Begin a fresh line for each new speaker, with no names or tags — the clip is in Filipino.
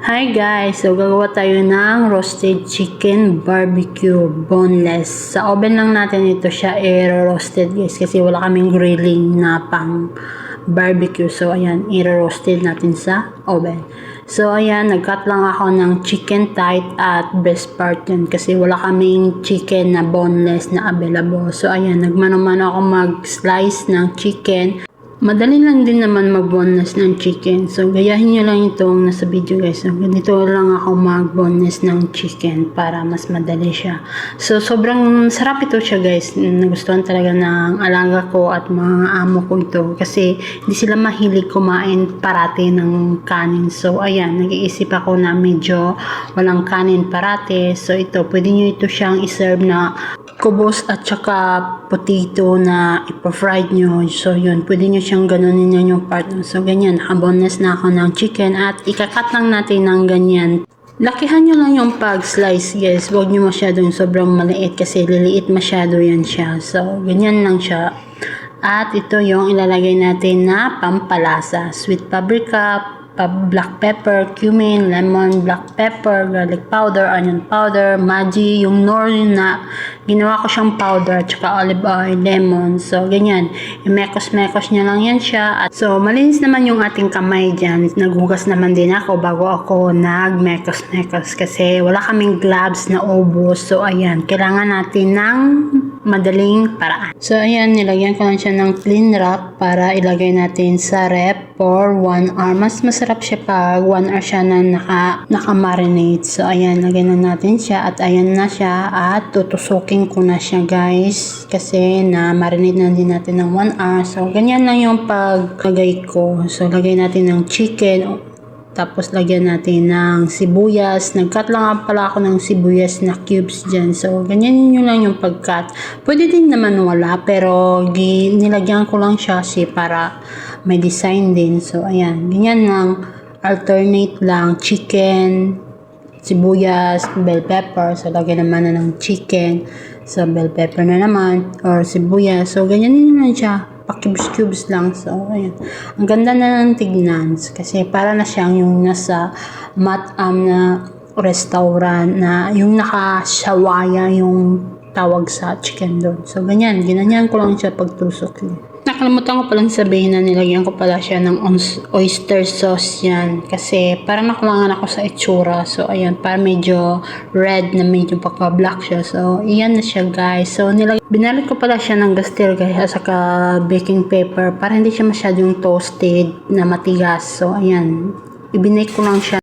Hi guys! So gagawa tayo ng roasted chicken barbecue boneless. Sa oven lang natin ito siya i-roasted guys kasi wala kaming grilling na pang barbecue. So ayan, i-roasted natin sa oven. So ayan, nag-cut lang ako ng chicken tight at breast part yun kasi wala kaming chicken na boneless na available. So ayan, nagmano-mano ako mag-slice ng chicken. Madali lang din naman mag-boneless ng chicken. So, gayahin nyo lang itong nasa video guys. So, ganito lang ako mag-boneless ng chicken para mas madali siya. So, sobrang sarap ito siya guys. Nagustuhan talaga ng alaga ko at mga amo ko ito. Kasi, hindi sila mahilig kumain parati ng kanin. So, ayan, nag-iisip ako na medyo walang kanin parati. So, ito, pwede nyo ito siyang iserve na kubos at saka potato na ipa-fried nyo. So, yun. Pwede nyo siyang ganunin nyo yung part. So, ganyan. Nakaboneless na ako ng chicken at ikakat lang natin ng ganyan. Lakihan nyo lang yung pag-slice, guys. Huwag nyo masyadong sobrang maliit kasi liliit masyado yan siya. So, ganyan lang siya. At ito yung ilalagay natin na pampalasa. Sweet paprika, black pepper, cumin, lemon, black pepper, garlic powder, onion powder, Maggi, yung Knorr na ginawa ko siyang powder, at saka olive oil, lemon. So, ganyan. I-mekos-mekos niya lang yan siya. At so, malinis naman yung ating kamay dyan. Naghugas naman din ako bago ako nag-mekos-mekos kasi wala kaming gloves na ubos. So, ayan. Kailangan natin ng madaling paraan. So, ayan. Nilagyan ko lang siya ng clean wrap para ilagay natin sa rep for 1 hour. Mas masarap siya pag 1 hour siya na naka-marinate. So, ayan. Lagyan na natin siya at ayan na siya at tutusukin ko na siya guys kasi na-marinate na din natin ng 1 hour. So, ganyan lang yung paglagay ko. So, lagay natin ng chicken. Tapos, lagyan natin ng sibuyas. Nag-cut lang pala ako ng sibuyas na cubes dyan. So, ganyan nyo lang yung pag-cut. Pwede din naman wala, pero nilagyan ko lang siya kasi para may design din. So, ayan. Ganyan lang. Alternate lang. Chicken, sibuyas, bell pepper. So, lagyan naman na ng chicken. So, bell pepper na naman. Or sibuyas. So, ganyan din naman siya. Pa-cubes lang. So, ayan. Ang ganda na ng tignan. Kasi para na siyang yung nasa na restaurant na yung naka-shawaya yung tawag sa chicken doon. So, ganyan. Ginanyan ko lang siya pagtusok. Nakalimutan ko palang sabihin na nilagyan ko pala siya ng oyster sauce yan. Kasi parang nakulangan ako sa itsura. So, ayan. Para medyo red na medyo pagka-black siya. So, iyan na siya guys. So, binalit ko pala siya ng gastel guys. At saka baking paper. Para hindi siya masyadong toasted na matigas. So, ayan. Ibinake ko lang siya